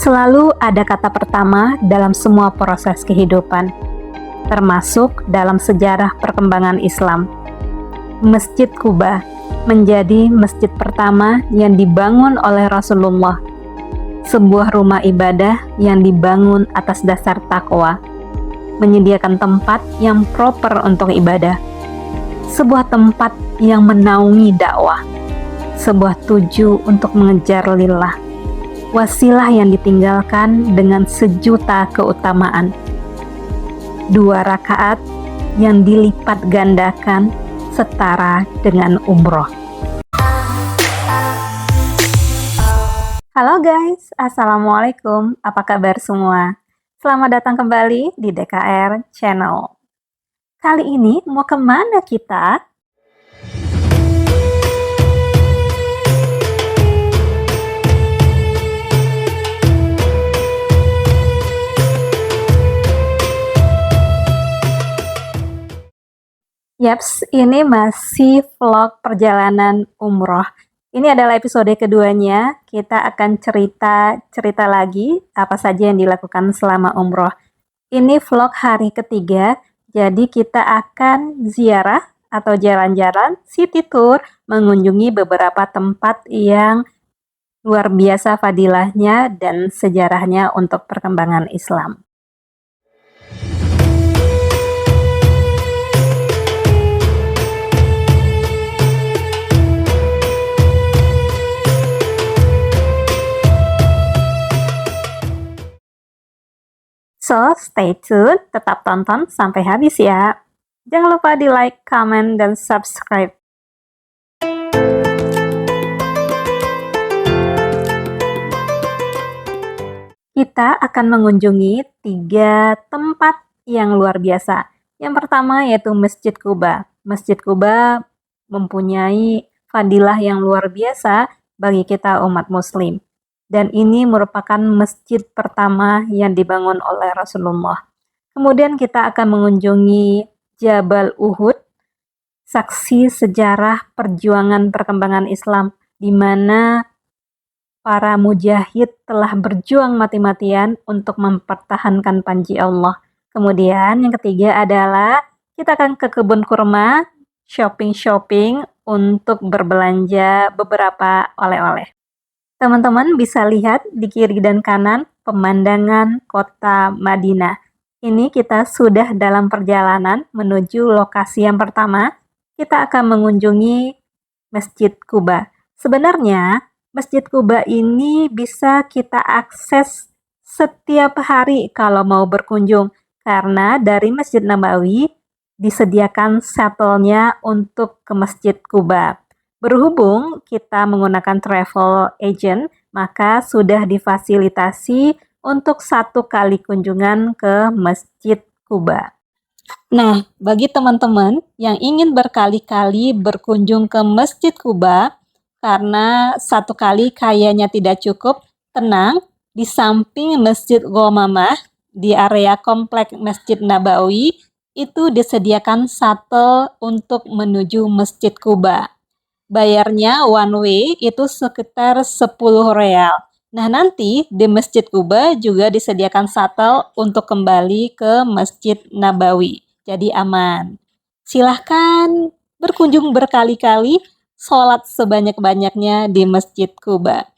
Selalu ada kata pertama dalam semua proses kehidupan, termasuk dalam sejarah perkembangan Islam. Masjid Quba menjadi masjid pertama yang dibangun oleh Rasulullah, sebuah rumah ibadah yang dibangun atas dasar takwa, menyediakan tempat yang proper untuk ibadah, sebuah tempat yang menaungi dakwah, sebuah tuju untuk mengejar lillah, wasilah yang ditinggalkan dengan sejuta keutamaan, 2 rakaat yang dilipat gandakan setara dengan umroh. Halo guys, Assalamualaikum, apa kabar semua? Selamat datang kembali di DKR Channel. Kali ini mau kemana kita? Yaps, ini masih vlog perjalanan umroh. Ini adalah episode keduanya. Kita akan cerita lagi apa saja yang dilakukan selama umroh. Ini vlog hari ketiga, jadi kita akan ziarah atau jalan-jalan city tour, mengunjungi beberapa tempat yang luar biasa fadilahnya dan sejarahnya untuk perkembangan Islam. So, stay tune, tetap tonton sampai habis ya. Jangan lupa di like, comment, dan subscribe. Kita akan mengunjungi 3 tempat yang luar biasa. Yang pertama yaitu Masjid Quba. Masjid Quba mempunyai fadilah yang luar biasa bagi kita umat muslim. Dan ini merupakan masjid pertama yang dibangun oleh Rasulullah. Kemudian kita akan mengunjungi Jabal Uhud, saksi sejarah perjuangan perkembangan Islam, di mana para mujahid telah berjuang mati-matian untuk mempertahankan panji Allah. Kemudian yang ketiga adalah kita akan ke kebun kurma, shopping untuk berbelanja beberapa oleh-oleh. Teman-teman bisa lihat di kiri dan kanan pemandangan kota Madinah. Ini kita sudah dalam perjalanan menuju lokasi yang pertama. Kita akan mengunjungi Masjid Quba. Sebenarnya Masjid Quba ini bisa kita akses setiap hari kalau mau berkunjung, karena dari Masjid Nabawi disediakan shuttle-nya untuk ke Masjid Quba. Berhubung kita menggunakan travel agent, maka sudah difasilitasi untuk 1 kali kunjungan ke Masjid Quba. Nah, bagi teman-teman yang ingin berkali-kali berkunjung ke Masjid Quba, karena 1 kali kayaknya tidak cukup, tenang, di samping Masjid Ghamamah, di area komplek Masjid Nabawi, itu disediakan shuttle untuk menuju Masjid Quba. Bayarnya one way itu sekitar 10 real. Nah, nanti di Masjid Quba juga disediakan shuttle untuk kembali ke Masjid Nabawi. Jadi aman. Silahkan berkunjung berkali-kali, sholat sebanyak-banyaknya di Masjid Quba.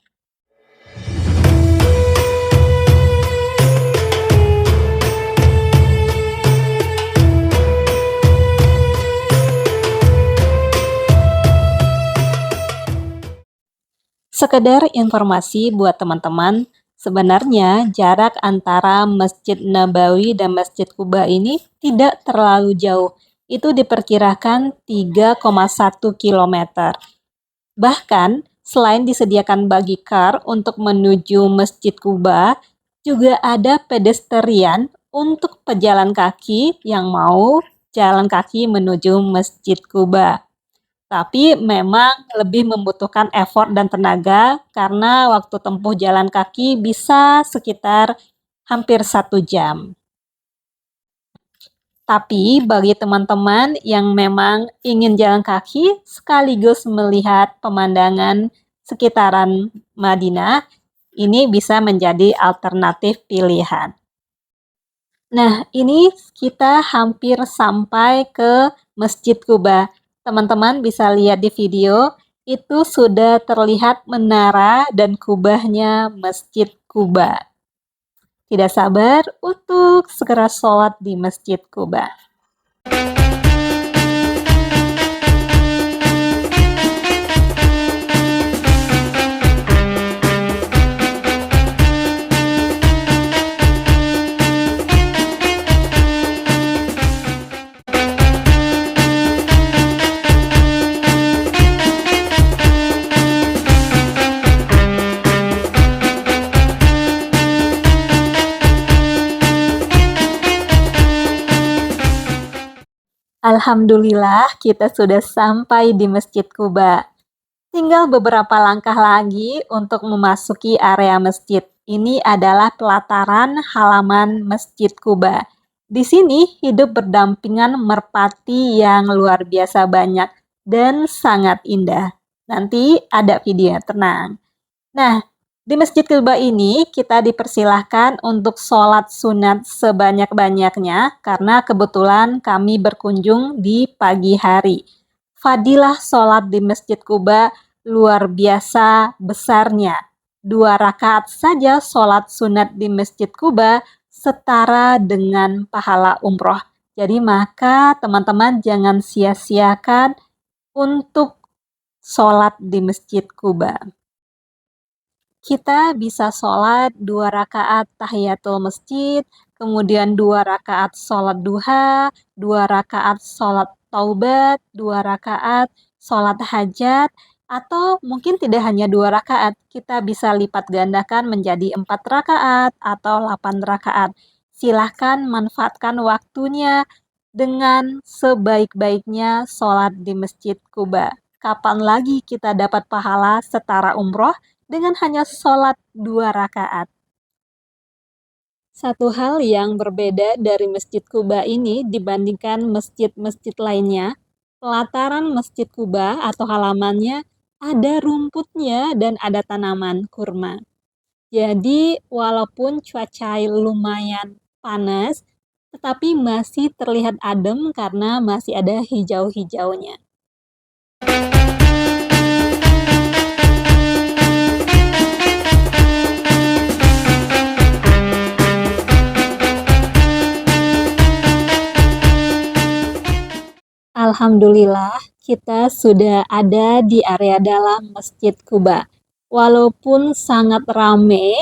Sekedar informasi buat teman-teman, sebenarnya jarak antara Masjid Nabawi dan Masjid Quba ini tidak terlalu jauh. Itu diperkirakan 3,1 km. Bahkan, selain disediakan bagi car untuk menuju Masjid Quba, juga ada pedestrian untuk pejalan kaki yang mau jalan kaki menuju Masjid Quba. Tapi memang lebih membutuhkan effort dan tenaga karena waktu tempuh jalan kaki bisa sekitar hampir 1 jam. Tapi bagi teman-teman yang memang ingin jalan kaki sekaligus melihat pemandangan sekitaran Madinah, ini bisa menjadi alternatif pilihan. Nah, ini kita hampir sampai ke Masjid Kuba. Teman-teman bisa lihat di video, itu sudah terlihat menara dan kubahnya Masjid Kuba. Tidak sabar untuk segera sholat di Masjid Kuba. Alhamdulillah, kita sudah sampai di Masjid Kuba. Tinggal beberapa langkah lagi untuk memasuki area masjid. Ini adalah pelataran halaman Masjid Kuba. Di sini hidup berdampingan merpati yang luar biasa banyak dan sangat indah. Nanti ada video, tenang. Nah, di Masjid Kuba ini kita dipersilahkan untuk sholat sunat sebanyak-banyaknya karena kebetulan kami berkunjung di pagi hari. Fadilah sholat di Masjid Kuba luar biasa besarnya. 2 rakaat saja sholat sunat di Masjid Kuba setara dengan pahala umroh. Jadi maka teman-teman jangan sia-siakan untuk sholat di Masjid Kuba. Kita bisa sholat 2 rakaat tahiyatul masjid, kemudian 2 rakaat sholat duha, 2 rakaat sholat taubat, 2 rakaat sholat hajat, atau mungkin tidak hanya 2 rakaat, kita bisa lipat gandakan menjadi 4 rakaat atau 8 rakaat. Silahkan manfaatkan waktunya dengan sebaik-baiknya sholat di Masjid Kuba. Kapan lagi kita dapat pahala setara umroh dengan hanya sholat 2 rakaat. Satu hal yang berbeda dari Masjid Kuba ini dibandingkan masjid-masjid lainnya, pelataran Masjid Kuba atau halamannya ada rumputnya dan ada tanaman kurma. Jadi walaupun cuaca lumayan panas, tetapi masih terlihat adem karena masih ada hijau-hijaunya. Alhamdulillah, kita sudah ada di area dalam Masjid Kuba. Walaupun sangat ramai,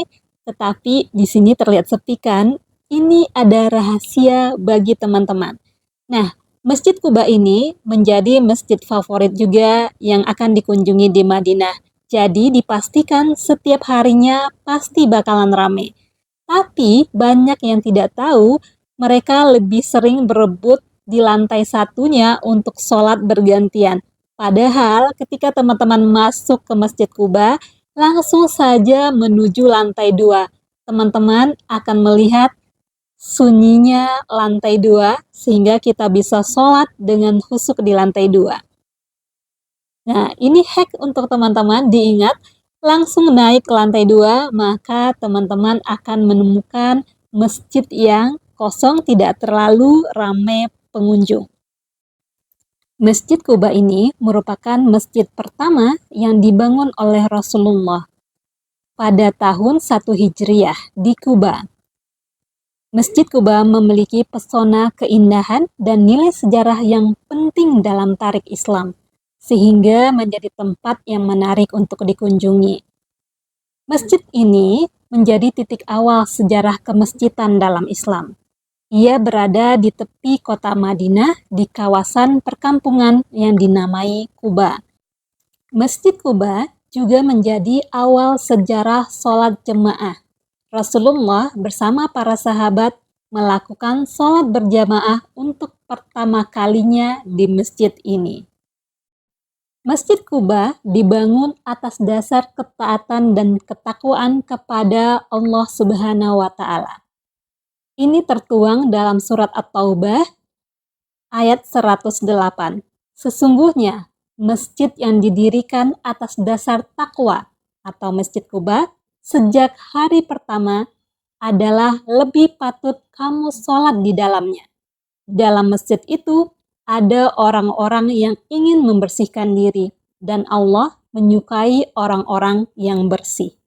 tetapi di sini terlihat sepi kan? Ini ada rahasia bagi teman-teman. Nah, Masjid Kuba ini menjadi masjid favorit juga yang akan dikunjungi di Madinah. Jadi dipastikan setiap harinya pasti bakalan ramai. Tapi banyak yang tidak tahu, mereka lebih sering berebut di lantai satunya untuk sholat bergantian. Padahal ketika teman-teman masuk ke Masjid Kuba, langsung saja menuju lantai 2. Teman-teman akan melihat sunyinya lantai 2 sehingga kita bisa sholat dengan khusyuk di lantai 2. Nah, ini hack untuk teman-teman, diingat langsung naik ke lantai 2, maka teman-teman akan menemukan masjid yang kosong, tidak terlalu ramai pengunjung. Masjid Kuba ini merupakan masjid pertama yang dibangun oleh Rasulullah pada tahun 1 Hijriah di Kuba. Masjid Kuba memiliki pesona keindahan dan nilai sejarah yang penting dalam tarikh Islam, sehingga menjadi tempat yang menarik untuk dikunjungi. Masjid ini menjadi titik awal sejarah kemasjidan dalam Islam. Ia berada di tepi kota Madinah di kawasan perkampungan yang dinamai Kuba. Masjid Kuba juga menjadi awal sejarah sholat jemaah. Rasulullah bersama para sahabat melakukan sholat berjamaah untuk pertama kalinya di masjid ini. Masjid Kuba dibangun atas dasar ketaatan dan ketakwaan kepada Allah Subhanahu wa Ta'ala. Ini tertuang dalam surat At-Taubah ayat 108. Sesungguhnya masjid yang didirikan atas dasar takwa atau Masjid Kuba sejak hari pertama adalah lebih patut kamu sholat di dalamnya. Dalam masjid itu ada orang-orang yang ingin membersihkan diri, dan Allah menyukai orang-orang yang bersih.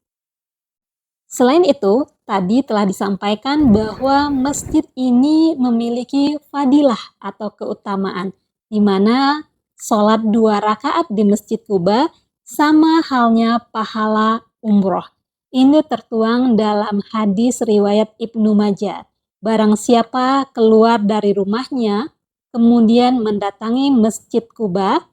Selain itu, tadi telah disampaikan bahwa masjid ini memiliki fadilah atau keutamaan, di mana sholat 2 rakaat di Masjid Kuba sama halnya pahala umroh. Ini tertuang dalam hadis riwayat Ibnu Majah. Barang siapa keluar dari rumahnya, kemudian mendatangi Masjid Kuba,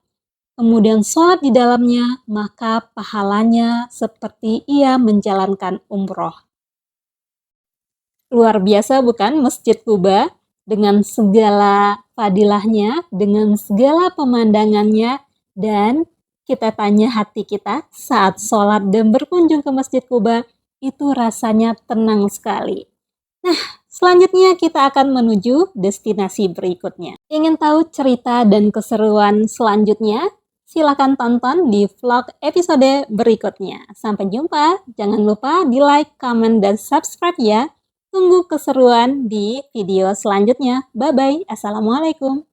kemudian sholat di dalamnya, maka pahalanya seperti ia menjalankan umroh. Luar biasa bukan Masjid Kuba? Dengan segala fadilahnya, dengan segala pemandangannya, dan kita tanya hati kita saat sholat dan berkunjung ke Masjid Kuba, itu rasanya tenang sekali. Nah, selanjutnya kita akan menuju destinasi berikutnya. Ingin tahu cerita dan keseruan selanjutnya? Silakan tonton di vlog episode berikutnya. Sampai jumpa, jangan lupa di like, comment, dan subscribe ya. Tunggu keseruan di video selanjutnya. Bye-bye, Assalamualaikum.